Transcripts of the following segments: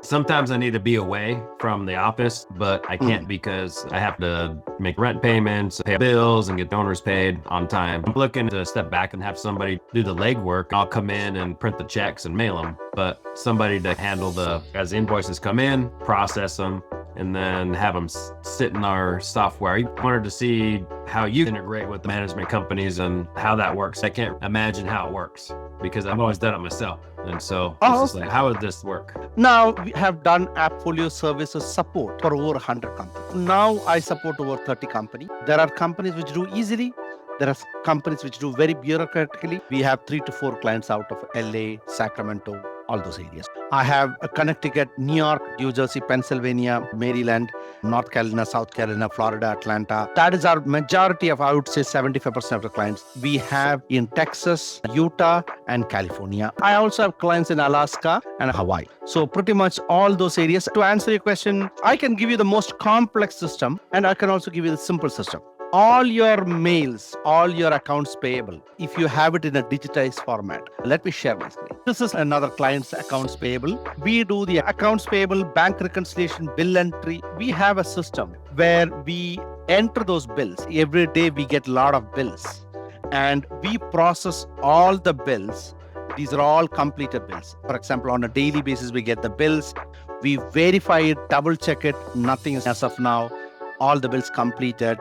Sometimes I need to be away from the office, but I can't because I have to make rent payments, pay bills, and get donors paid on time. I'm looking to step back and have somebody do the legwork. I'll come in and print the checks and mail them, but somebody to handle as invoices come in, process them, and then have them sit in our software. I wanted to see how you integrate with the management companies and how that works. I can't imagine how it works because I've always done it myself. And so it's just like, how would this work? Now we have done AppFolio services support for over 100 companies. Now I support over 30 companies. There are companies which do easily. There are companies which do very bureaucratically. We have 3 to 4 clients out of LA, Sacramento, all those areas. I have Connecticut, New York, New Jersey, Pennsylvania, Maryland, North Carolina, South Carolina, Florida, Atlanta. That is our majority of, I would say 75% of the clients. We have in Texas, Utah, and California. I also have clients in Alaska and Hawaii. So pretty much all those areas. To answer your question, I can give you the most complex system and I can also give you the simple system. All your mails, all your accounts payable, if you have it in a digitized format. Let me share my screen. This is another client's accounts payable. We do the accounts payable, bank reconciliation, bill entry. We have a system where we enter those bills. Every day we get a lot of bills and we process all the bills. These are all completed bills. For example, on a daily basis, we get the bills. We verify it, double check it. Nothing is as of now. All the bills completed.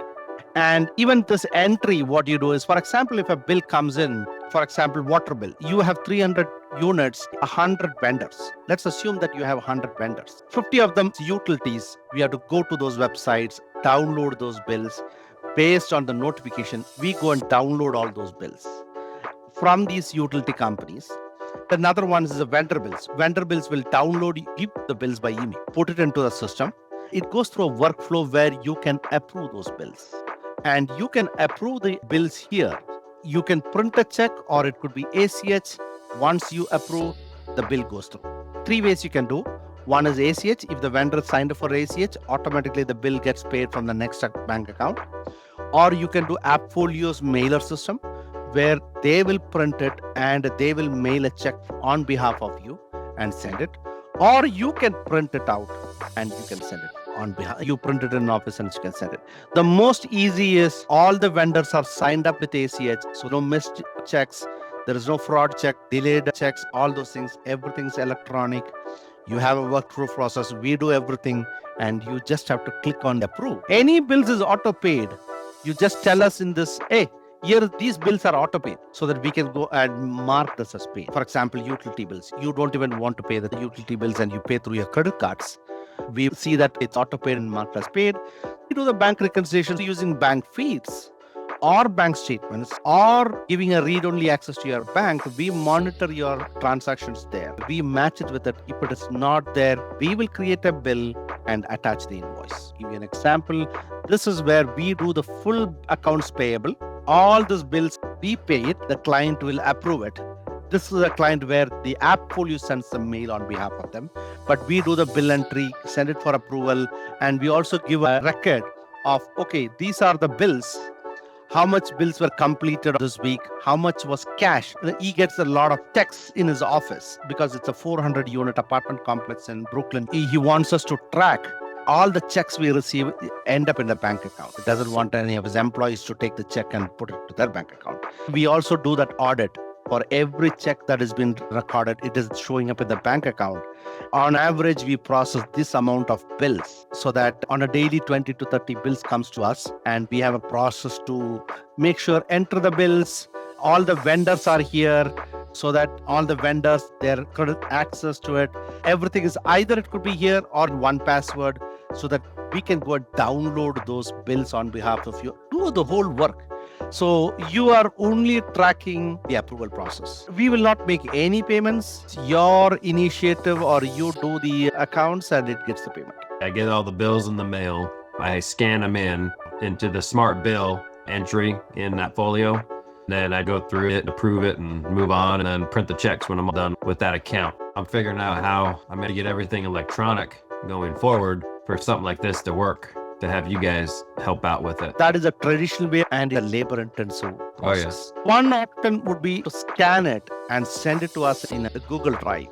And even this entry, what you do is, for example, if a bill comes in, for example, water bill, you have 300 units, 100 vendors. Let's assume that you have 100 vendors. 50 of them utilities. We have to go to those websites, download those bills. Based on the notification, we go and download all those bills from these utility companies. Another one is the vendor bills. Vendor bills will download, give the bills by email, put it into the system. It goes through a workflow where you can approve those bills. And you can approve the bills here. You can print a check or it could be ACH. Once you approve, the bill goes through. 3 ways you can do. One is ACH. If the vendor signed up for ACH, automatically the bill gets paid from the next bank account. Or you can do AppFolio's mailer system where they will print it and they will mail a check on behalf of you and send it. Or you can print it out and you can send it on behalf. You print it in an office and you can send it. The most easy is all the vendors are signed up with ACH. So no missed checks. There is no fraud check, delayed checks, all those things. Everything's electronic. You have a workflow process. We do everything and you just have to click on approve. Any bills is auto paid. You just tell us in this, hey, here, these bills are auto-paid so that we can go and mark this as paid. For example, utility bills. You don't even want to pay the utility bills and you pay through your credit cards. We see that it's auto-paid and marked as paid. We do the bank reconciliation using bank feeds or bank statements or giving a read-only access to your bank. We monitor your transactions there. We match it with it. If it is not there, we will create a bill and attach the invoice. Give you an example. This is where we do the full accounts payable. All these bills, we pay it, the client will approve it. This is a client where the AppFolio sends the mail on behalf of them, but we do the bill entry, send it for approval, and we also give a record of, okay, these are the bills, how much bills were completed this week, how much was cash. He gets a lot of checks in his office because it's a 400-unit apartment complex in Brooklyn. He wants us to track all the checks we receive end up in the bank account. It doesn't want any of his employees to take the check and put it to their bank account. We also do that audit. For every check that has been recorded, it is showing up in the bank account. On average, we process this amount of bills so that on a daily 20 to 30 bills comes to us and we have a process to make sure enter the bills. All the vendors are here so that all the vendors, their credit access to it. Everything is either it could be here or one password so that we can go and download those bills on behalf of you. Do the whole work. So you are only tracking the approval process. We will not make any payments. It's your initiative or you do the accounts and it gets the payment. I get all the bills in the mail. I scan them into the smart bill entry in AppFolio. Then I go through it, approve it, and move on, and then print the checks when I'm done with that account. I'm figuring out how I'm going to get everything electronic going forward for something like this to work, to have you guys help out with it. That is a traditional way and a labor-intensive process. Oh, yes. One option would be to scan it and send it to us in a Google Drive.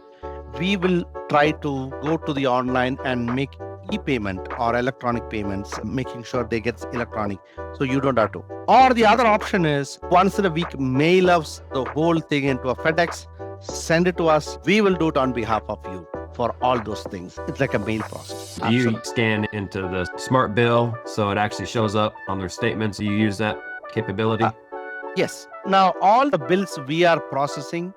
we will try to go to the online and make e-payment or electronic payments, making sure they get electronic so you don't have to. Or the other option is once in a week, mail us the whole thing into a FedEx, send it to us. We will do it on behalf of you for all those things. It's like a mail process. Do you scan into the smart bill so it actually shows up on their statements? Do you use that capability? Yes. Now, all the bills we are processing,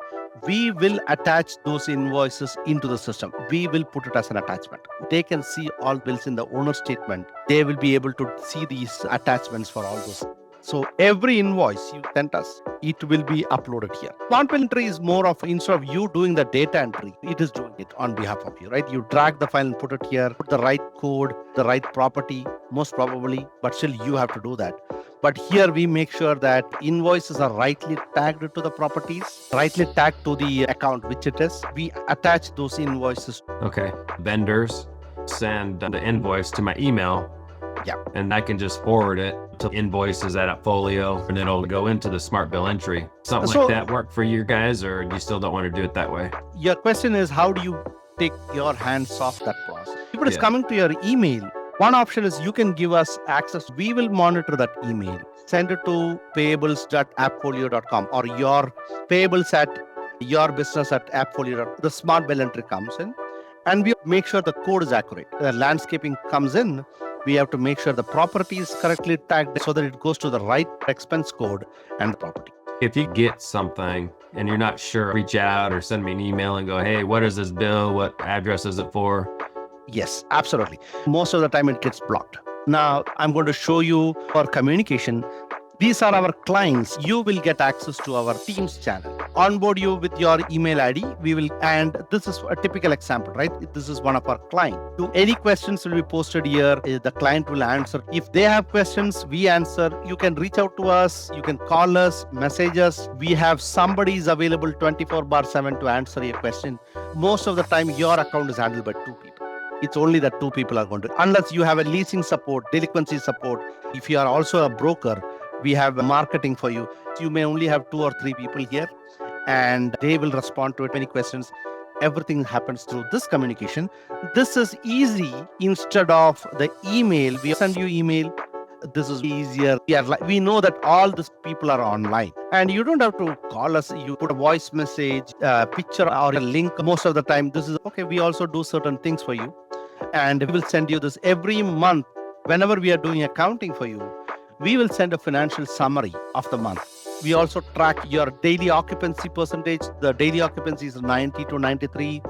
we will attach those invoices into the system. We will put it as an attachment. They can see all bills in the owner statement. They will be able to see these attachments for all those. So every invoice you sent us, it will be uploaded here. Smart bill entry is more of, instead of you doing the data entry, it is doing it on behalf of you, right? You drag the file and put it here, put the right code, the right property, most probably, but still you have to do that. But here we make sure that invoices are rightly tagged to the properties, rightly tagged to the account, which it is. We attach those invoices. Okay. Vendors send the invoice to my email. Yeah. And I can just forward it to invoices at Appfolio and it'll go into the smart bill entry. Something like that work for you guys, or you still don't want to do it that way? Your question is, how do you take your hands off that process? If it is coming to your email, one option is you can give us access. We will monitor that email. Send it to payables.appfolio.com or your payables at your business at appfolio. The smart bill entry comes in and we make sure the code is accurate. The landscaping comes in. We have to make sure the property is correctly tagged so that it goes to the right expense code and the property. If you get something and you're not sure, reach out or send me an email and go, hey, what is this bill? What address is it for? Yes, absolutely. Most of the time it gets blocked. Now I'm going to show you our communication. These are our clients. You will get access to our Teams channel. Onboard you with your email ID. And this is a typical example, right? This is one of our clients. Any questions will be posted here. The client will answer. If they have questions, we answer. You can reach out to us. You can call us, message us. We have somebody is available 24/7 to answer your question. Most of the time, your account is handled by 2 people. It's only that 2 people are going to, unless you have a leasing support, delinquency support. If you are also a broker, we have marketing for you. You may only have 2 or 3 people here and they will respond to it. Any questions, everything happens through this communication. This is easy instead of the email. We send you email. This is easier. We know that all these people are online and you don't have to call us. You put a voice message, a picture or a link. Most of the time, this is okay. We also do certain things for you and we will send you this every month. Whenever we are doing accounting for you, we will send a financial summary of the month. We also track your daily occupancy percentage. The daily occupancy is 90 to 93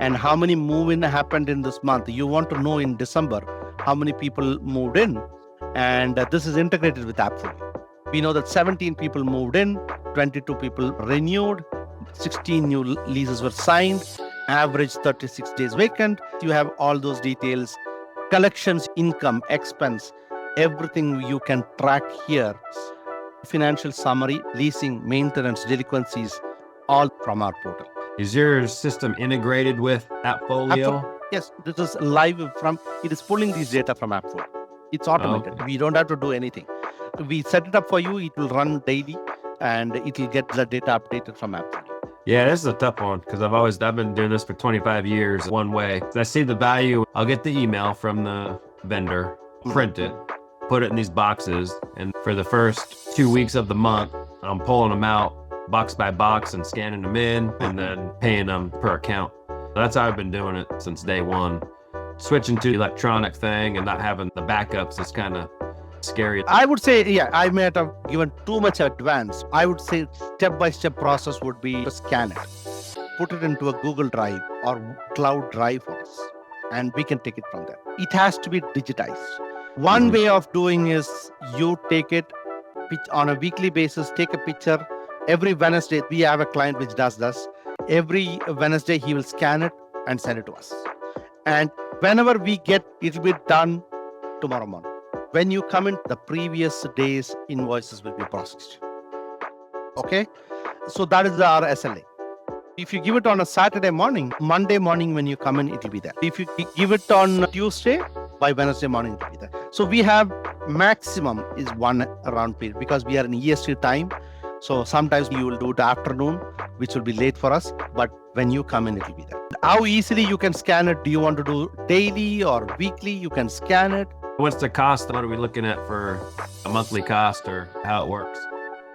and how many move-in happened in this month. You want to know in December how many people moved in. And this is integrated with Appfolio. We know that 17 people moved in, 22 people renewed, 16 new leases were signed, average 36 days vacant. You have all those details, collections, income, expense, everything you can track here. Financial summary, leasing, maintenance, delinquencies, all from our portal. Is your system integrated with Appfolio? Yes, this is live it is pulling these data from Appfolio. It's automated. Okay. We don't have to do anything. We set it up for you. It will run daily and it will get the data updated from Appfolio. Yeah, this is a tough one because I've been doing this for 25 years one way. I see the value. I'll get the email from the vendor, print it, put it in these boxes. And for the first 2 weeks of the month, I'm pulling them out box by box and scanning them in and then paying them per account. That's how I've been doing it since day one. Switching to the electronic thing and not having the backups is kind of scary. I would say, I may have given too much advance. I would say step-by-step process would be to scan it, put it into a Google Drive or Cloud Drive for us, and we can take it from there. It has to be digitized. One way of doing is you take it on a weekly basis, take a picture. Every Wednesday, we have a client which does this. Every Wednesday, he will scan it and send it to us. And whenever we get, it will be done tomorrow morning. When you come in, the previous day's invoices will be processed. Okay? So that is our SLA. If you give it on a Saturday morning, Monday morning when you come in, it will be there. If you give it on Tuesday, by Wednesday morning, it will be there. So we have maximum is 1 round period because we are in EST time. So sometimes you will do the afternoon, which will be late for us. But when you come in, it will be there. How easily you can scan it? Do you want to do daily or weekly? You can scan it. What's the cost? What are we looking at for a monthly cost or how it works?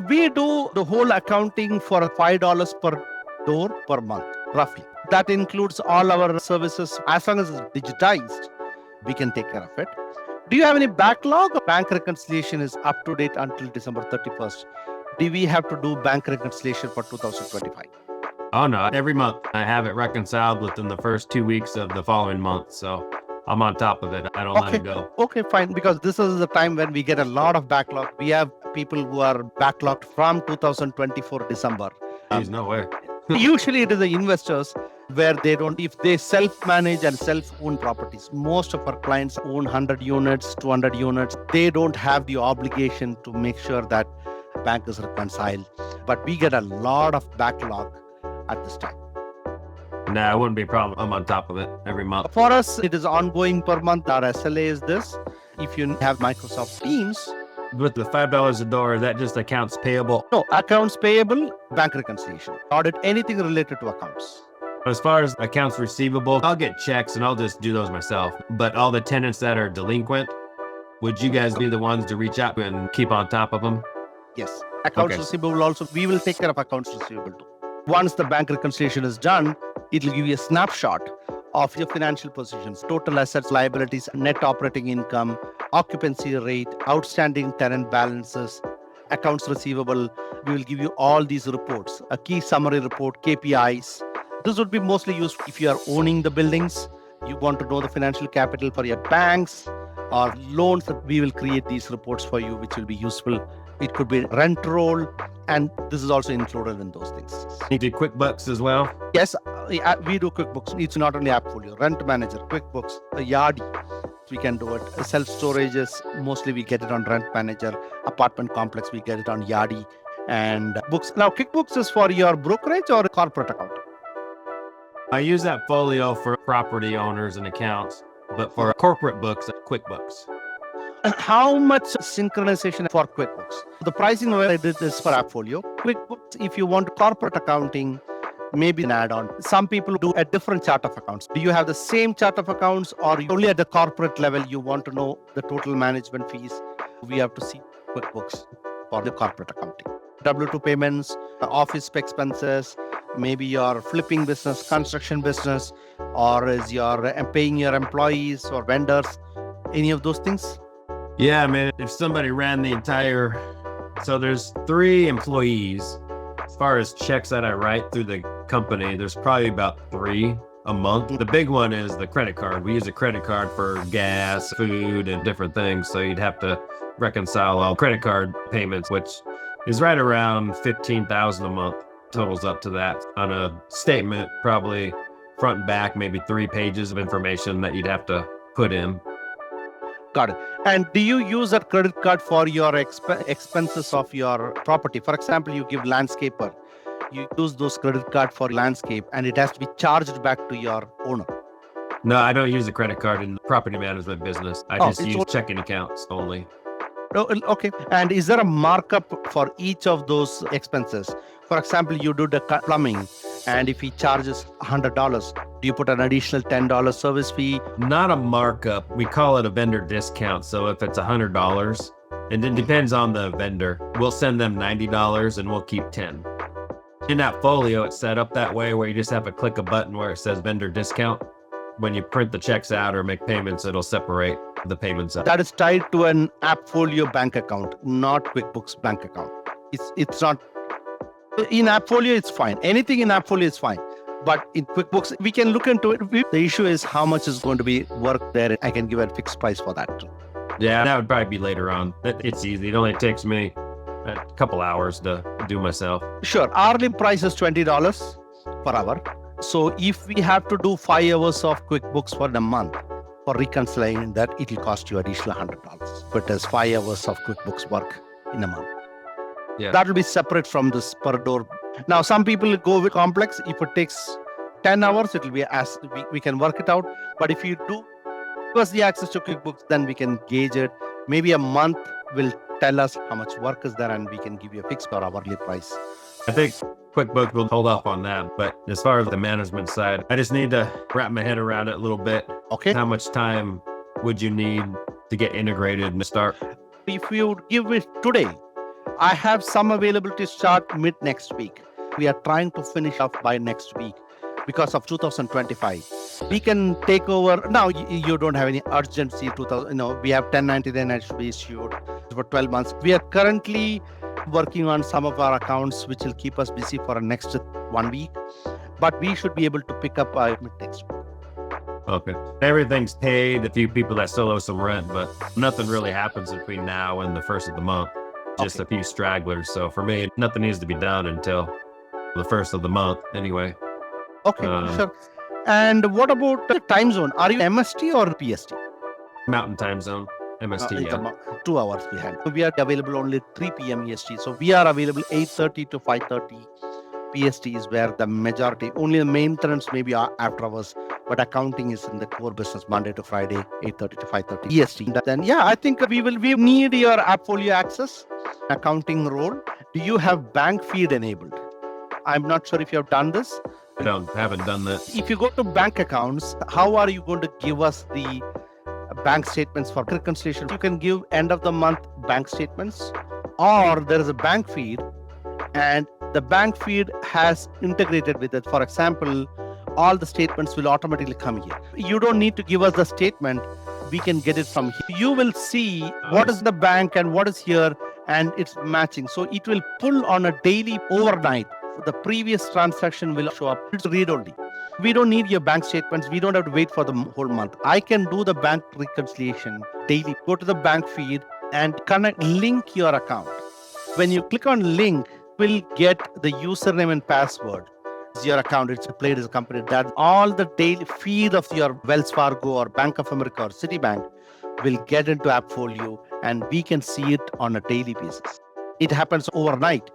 We do the whole accounting for $5 per door per month, roughly. That includes all our services. As long as it's digitized, we can take care of it. Do you have any backlog? Bank reconciliation is up to date until December 31st. Do we have to do bank reconciliation for 2025? Oh no, every month I have it reconciled within the first 2 weeks of the following month. So I'm on top of it. I don't let it go. Okay, fine. Because this is the time when we get a lot of backlog. We have people who are backlogged from 2024 December. There's no way. Usually it is the investors where they don't, if they self-manage and self-own properties. Most of our clients own 100 units, 200 units. They don't have the obligation to make sure that bank is reconciled. But we get a lot of backlog at this time. Nah, it wouldn't be a problem. I'm on top of it every month. For us, it is ongoing per month. Our SLA is this. If you have Microsoft Teams, With the $5 a door, is that just accounts payable? no, accounts payable, bank reconciliation, audit, anything related to accounts. As far as accounts receivable, I'll get checks and I'll just do those myself. But all the tenants that are delinquent, would you guys be the ones to reach out and keep on top of them? Yes. Accounts Okay. receivable also, we will take care of accounts receivable too. Once the bank reconciliation is done, it will give you a snapshot of your financial positions, total assets, liabilities, net operating income, occupancy rate, outstanding tenant balances, accounts receivable. We will give you all these reports, a key summary report, KPIs. This would be mostly used if you are owning the buildings. You want to know the financial capital for your banks or loans. That we will create these reports for you, which will be useful. It could be rent roll, and this is also included in those things. You do QuickBooks as well? Yes, we do QuickBooks. It's not only AppFolio, Rent Manager, QuickBooks, Yardi. We can do it. Self-storages, mostly we get it on Rent Manager. Apartment complex, we get it on Yardi. And books. Now, QuickBooks is for your brokerage or corporate account? I use that folio for property owners and accounts, but for corporate books, QuickBooks. And how much synchronization for QuickBooks? The pricing where I did this for AppFolio. QuickBooks, if you want corporate accounting, maybe an add-on. Some people do a different chart of accounts. Do you have the same chart of accounts, or only at the corporate level you want to know the total management fees? We have to see QuickBooks for the corporate accounting. W2 payments, office expenses, maybe your flipping business, construction business, or is your paying your employees or vendors, any of those things? Yeah, man, if somebody ran the entire, so there's 3 employees. As far as checks that I write through the company, there's probably about 3 a month. The big one is the credit card. We use a credit card for gas, food, and different things. So you'd have to reconcile all credit card payments, which is right around $15,000 a month. Totals up to that on a statement, probably front and back, maybe 3 pages of information that you'd have to put in. Got it. And do you use that credit card for your expenses of your property? For example, you give landscaper, you use those credit card for landscape, and it has to be charged back to your owner. No, I don't use a credit card in the property management business. I just use checking accounts only. Oh, okay. And is there a markup for each of those expenses? For example, you do the plumbing, and if he charges $100, do you put an additional $10 service fee? Not a markup. We call it a vendor discount. So if it's $100, and it depends on the vendor, we'll send them $90 and we'll keep 10. In that folio, it's set up that way where you just have to click a button where it says vendor discount. When you print the checks out or make payments, it'll separate the payments out. That is tied to an AppFolio bank account, not QuickBooks bank account. It's not. In AppFolio, it's fine. Anything in AppFolio is fine. But in QuickBooks, we can look into it. The issue is how much is going to be work there. I can give a fixed price for that too. Yeah, that would probably be later on. It's easy. It only takes me a couple hours to do myself. Sure. Hourly price is $20 per hour. So if we have to do 5 hours of QuickBooks for a month for reconciling that, it will cost you additional $100. But there's 5 hours of QuickBooks work in a month. Yeah. That will be separate from this per door. Now, some people go with complex. If it takes 10 hours, it will be as we can work it out. But if you do give us the access to QuickBooks, then we can gauge it. Maybe a month will tell us how much work is there, and we can give you a fixed per hourly price. I think QuickBooks will hold up on that. But as far as the management side, I just need to wrap my head around it a little bit. Okay. How much time would you need to get integrated and to start? If you would give it today, I have some availability start mid next week. We are trying to finish off by next week because of 2025. We can take over. Now, you don't have any urgency. We have 1099 that should be issued for 12 months. We are currently working on some of our accounts, which will keep us busy for the next 1 week. But we should be able to pick up by mid next week. Okay. Everything's paid. A few people that still owe some rent, but nothing really happens between now and the first of the month. Just a few stragglers. So for me, nothing needs to be done until the first of the month anyway. Okay, sure. And what about the time zone? Are you MST or PST? Mountain time zone, MST. Yeah. 2 hours behind. We are available only 3 p.m. EST. So we are available 8:30 to 5:30. PST is where the majority, only the maintenance maybe after hours, but accounting is in the core business Monday to Friday, 8:30 to 5:30 EST. Then I think we need your AppFolio access, accounting role. Do you have bank feed enabled? I'm not sure if you have done this. Haven't done that. If you go to bank accounts, how are you going to give us the bank statements for reconciliation? You can give end of the month bank statements, or there is a bank feed and the bank feed has integrated with it. For example, all the statements will automatically come here. You don't need to give us the statement. We can get it from here. You will see what is the bank and what is here, and it's matching. So it will pull on a daily overnight. The previous transaction will show up. It's read only. We don't need your bank statements. We don't have to wait for the whole month. I can do the bank reconciliation daily. Go to the bank feed and link your account. When you click on link, will get the username and password. It's your account. It's played as a company. That all the daily feed of your Wells Fargo or Bank of America or Citibank will get into AppFolio, and we can see it on a daily basis. It happens overnight.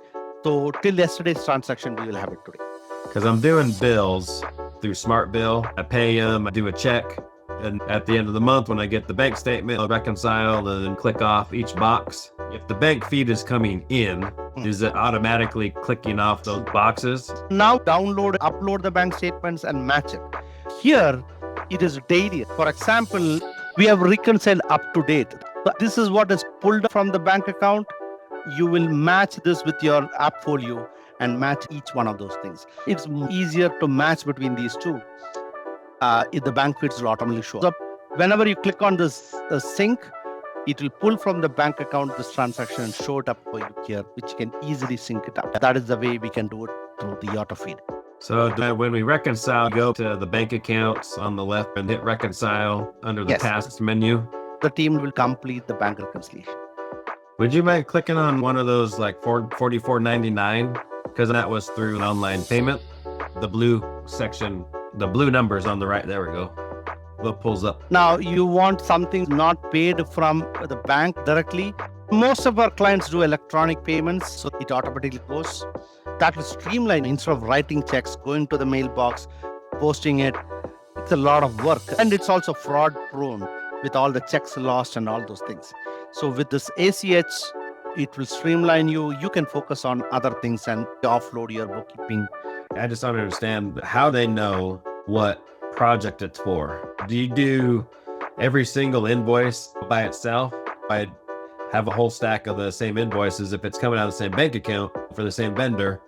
So till yesterday's transaction, we will have it today. Because I'm doing bills through Smart Bill. I pay them, I do a check. And at the end of the month, when I get the bank statement, I'll reconcile and then click off each box. If the bank feed is coming in, is it automatically clicking off those boxes? Now upload the bank statements and match it. Here, it is daily. For example, we have reconciled up to date. This is what is pulled from the bank account. You will match this with your AppFolio and match each one of those things. It's easier to match between these two. If the bank feeds will automatically show up. Whenever you click on this sync, it will pull from the bank account this transaction and show it up for you here, which you can easily sync it up. That is the way we can do it through the auto feed. So when we reconcile, go to the bank accounts on the left and hit reconcile under the tasks menu. The team will complete the bank reconciliation. Would you mind clicking on one of those like $44.99? Because that was through an online payment. The blue section, the blue numbers on the right, there we go. What pulls up? Now you want something not paid from the bank directly. Most of our clients do electronic payments, so it automatically goes. That will streamline instead of writing checks, going to the mailbox, posting it. It's a lot of work, and it's also fraud prone with all the checks lost and all those things. So with this ACH, it will streamline you. You can focus on other things and offload your bookkeeping. I just don't understand how they know what project it's for. Do you do every single invoice by itself? I have a whole stack of the same invoices. If it's coming out of the same bank account for the same vendor,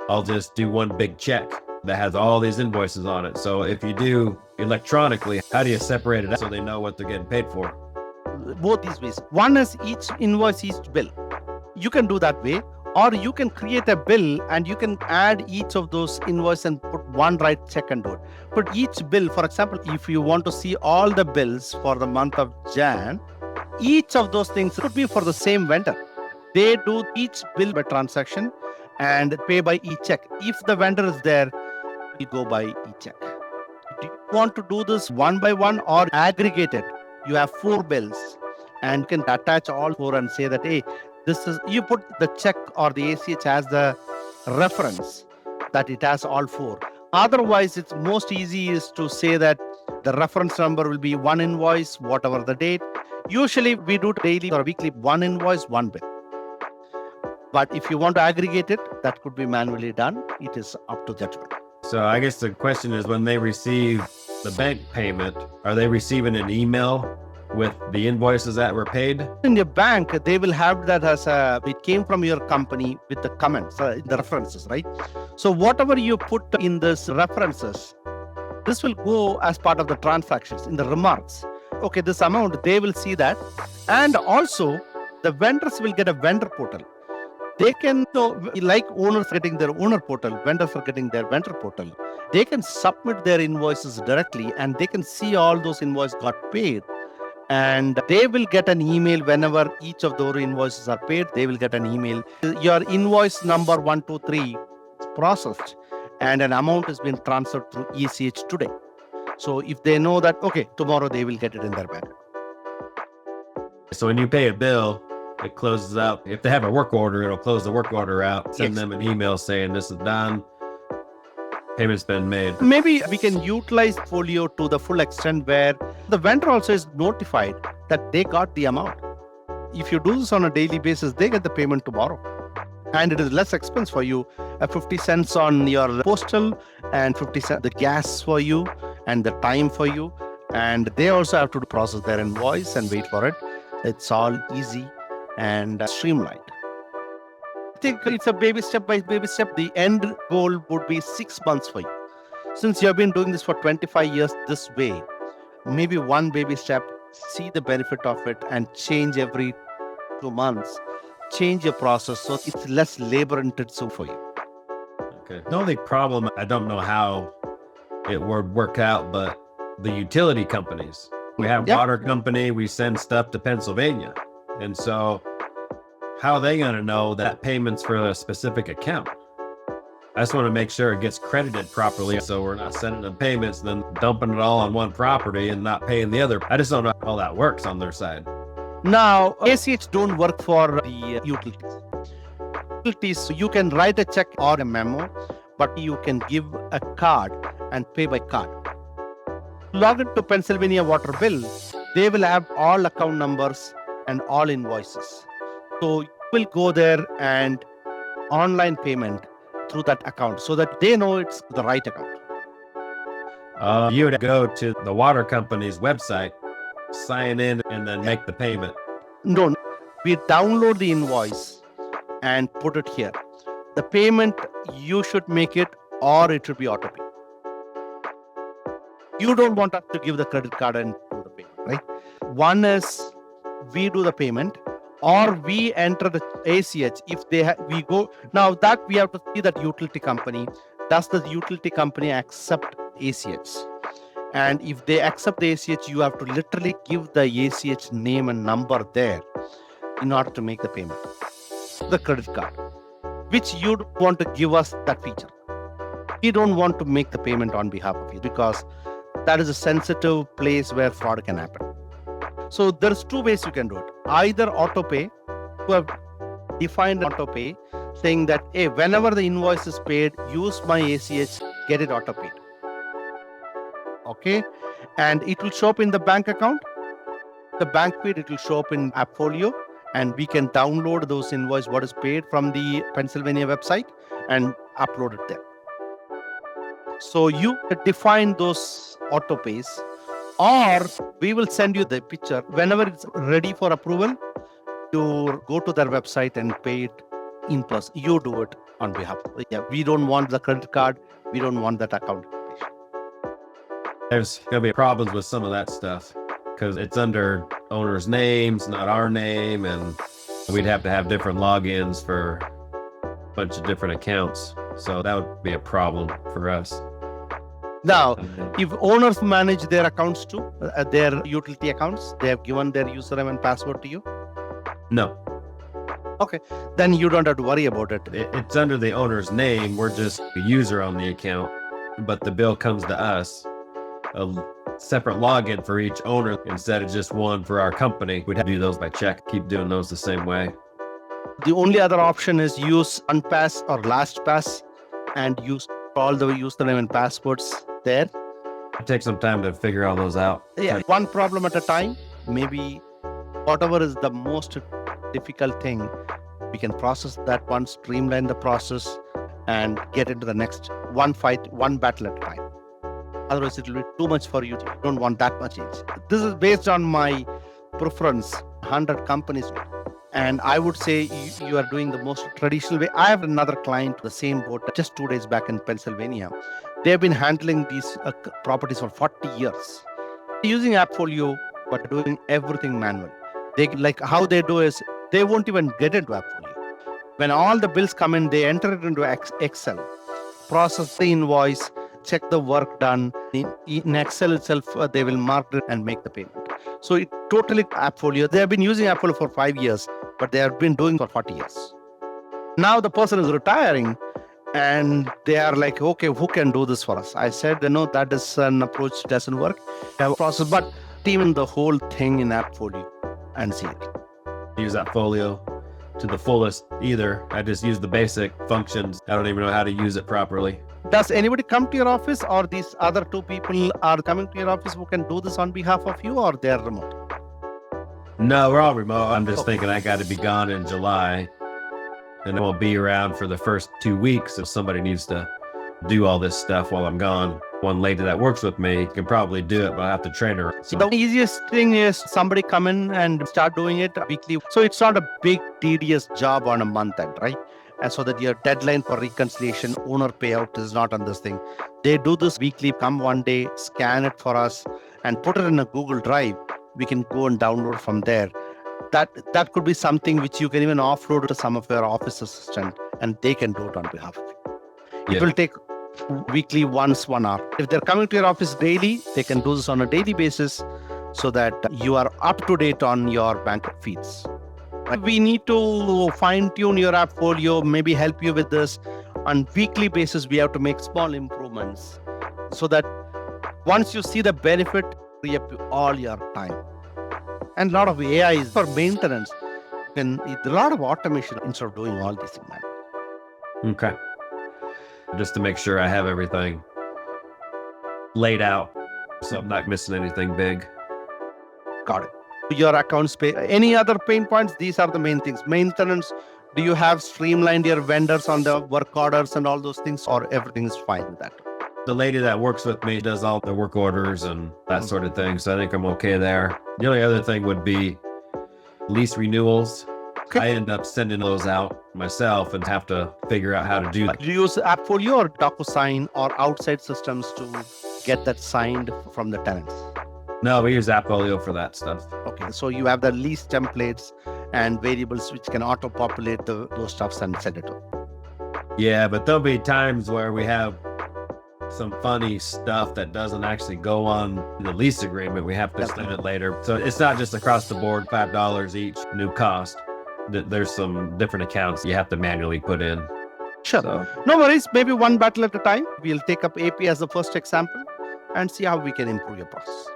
I'll just do one big check that has all these invoices on it. So if you do electronically, how do you separate it out so they know what they're getting paid for? Both these ways. One is each invoice, each bill. You can do that way, or you can create a bill and you can add each of those invoice and put one right check and do it. But each bill, for example, if you want to see all the bills for the month of Jan, each of those things could be for the same vendor. They do each bill by transaction and pay by each check. If the vendor is there, you go by each check. Do you want to do this one by one or aggregated? You have 4 bills and you can attach all 4 and say that, hey, this is, you put the check or the ACH as the reference that it has all 4. Otherwise, it's most easy is to say that the reference number will be one invoice, whatever the date. Usually we do daily or weekly, one invoice, one bill. But if you want to aggregate it, that could be manually done. It is up to judgment. So I guess the question is, when they receive the bank payment, are they receiving an email with the invoices that were paid? In your bank, they will have that as it came from your company with the comments, the references, right? So whatever you put in this references, this will go as part of the transactions in the remarks. Okay, this amount, they will see that. And also the vendors will get a vendor portal. They can, like owners getting their owner portal, vendors are getting their vendor portal. They can submit their invoices directly and they can see all those invoices got paid. And they will get an email whenever each of those invoices are paid. They will get an email. Your invoice number 123 is processed and an amount has been transferred through ACH today. So if they know that, okay, tomorrow they will get it in their bank. So when you pay a bill, it closes out. If they have a work order, it'll close the work order out, send them an email saying this is done, payment's been made. Maybe we can utilize Folio to the full extent where the vendor also is notified that they got the amount. If you do this on a daily basis, they get the payment tomorrow. And it is less expense for you, 50 cents on your postal and 50 cents the gas for you and the time for you. And they also have to process their invoice and wait for it. It's all easy and streamlined. I think it's a baby step by baby step. The end goal would be 6 months for you. Since you have been doing this for 25 years this way, maybe one baby step, see the benefit of it and change every 2 months. Change your process so it's less labor intensive for you. Okay. The only problem, I don't know how it would work out, but the utility companies, we have water company, we send stuff to Pennsylvania. And so how are they going to know that payment's for a specific account? I just want to make sure it gets credited properly. So we're not sending them payments, then dumping it all on one property and not paying the other. I just don't know how that works on their side. Now, ACH don't work for the utilities. Utilities, you can write a check or a memo, but you can give a card and pay by card. Log into Pennsylvania water bill, they will have all account numbers and all invoices. So you will go there and online payment through that account so that they know it's the right account. You would go to the water company's website, sign in, and then make the payment. No, we download the invoice and put it here. The payment, you should make it or it should be auto pay. You don't want us to give the credit card and do the payment, right? One is we do the payment or we enter the ACH. If they we go now that we have to see that utility company. Does the utility company accept ACH? And if they accept the ACH, you have to literally give the ACH name and number there in order to make the payment. The credit card, which you don't want to give us that feature. We don't want to make the payment on behalf of you because that is a sensitive place where fraud can happen. So there's two ways you can do it. Either auto pay, who have defined auto pay, saying that, hey, whenever the invoice is paid, use my ACH, get it auto paid. Okay, and it will show up in the bank account. The bank feed, it will show up in AppFolio, and we can download those invoice what is paid from the Pennsylvania website and upload it there. So you define those auto pays, or we will send you the picture whenever it's ready for approval. You go to their website and pay it in person. You do it on behalf. Yeah, we don't want the credit card. We don't want that account. There's going to be problems with some of that stuff because it's under owners' names, not our name, and we'd have to have different logins for a bunch of different accounts. So that would be a problem for us. Now, if owners manage their accounts too, their utility accounts, they have given their username and password to you? No. Okay, then you don't have to worry about it. It's under the owner's name. We're just a user on the account, but the bill comes to us. A separate login for each owner instead of just one for our company. We'd have to do those by check, keep doing those the same way. The only other option is use OnePass or LastPass and use all the username and passwords there. It takes some time to figure all those out. Yeah, one problem at a time. Maybe whatever is the most difficult thing, We can process that one, streamline the process, and get into the next one fight, one battle at a time. Otherwise, it will be too much for you. You don't want that much change. This is based on my preference, 100 companies. And I would say you are doing the most traditional way. I have another client, the same boat, just 2 days back in Pennsylvania. They've been handling these properties for 40 years. Using AppFolio, but doing everything manually. They like how they do is they won't even get into AppFolio. When all the bills come in, they enter it into Excel, process the invoice, check the work done. In Excel itself, they will mark it and make the payment. So it totally AppFolio. They have been using AppFolio for 5 years, but they have been doing for 40 years. Now the person is retiring and they are like, okay, who can do this for us? I said, no, that is an approach doesn't work. Have a process, but even the whole thing in AppFolio and see it. Use AppFolio to the fullest either. I just use the basic functions. I don't even know how to use it properly. Does anybody come to your office, or these other two people are coming to your office who can do this on behalf of you, or they're remote? No, we're all remote. I'm just thinking I got to be gone in July, and I won't be around for the first 2 weeks if somebody needs to do all this stuff while I'm gone. One lady that works with me can probably do it, but I have to train her. So the easiest thing is somebody come in and start doing it weekly. So it's not a big, tedious job on a month end, right? And so that your deadline for reconciliation, owner payout is not on this thing. They do this weekly, come one day, scan it for us, and put it in a Google Drive. We can go and download from there. That could be something which you can even offload to some of your office assistant, and they can do it on behalf of you. It will take weekly once 1 hour. If they're coming to your office daily, they can do this on a daily basis so that you are up to date on your bank feeds. We need to fine tune your AppFolio, maybe help you with this. On weekly basis, we have to make small improvements so that once you see the benefit, free up all your time. And a lot of AI is for maintenance. Then a lot of automation instead of doing all this, man. Okay. Just to make sure I have everything laid out so I'm not missing anything big. Got it. Your accounts pay. Any other pain points? These are the main things. Maintenance. Do you have streamlined your vendors on the work orders and all those things, or everything is fine with that? The lady that works with me does all the work orders and that sort of thing. So I think I'm okay there. The only other thing would be lease renewals. Okay. I end up sending those out myself and have to figure out how to do that. Do you use AppFolio or DocuSign or outside systems to get that signed from the tenants? No, we use AppFolio for that stuff. Okay, so you have the lease templates and variables which can auto-populate those stuffs and send it to. Yeah, but there'll be times where we have some funny stuff that doesn't actually go on the lease agreement. We have to send it later. So it's not just across the board, $5 each new cost. There's some different accounts you have to manually put in. Sure. So, no worries. Maybe one battle at a time. We'll take up AP as the first example and see how we can improve your process.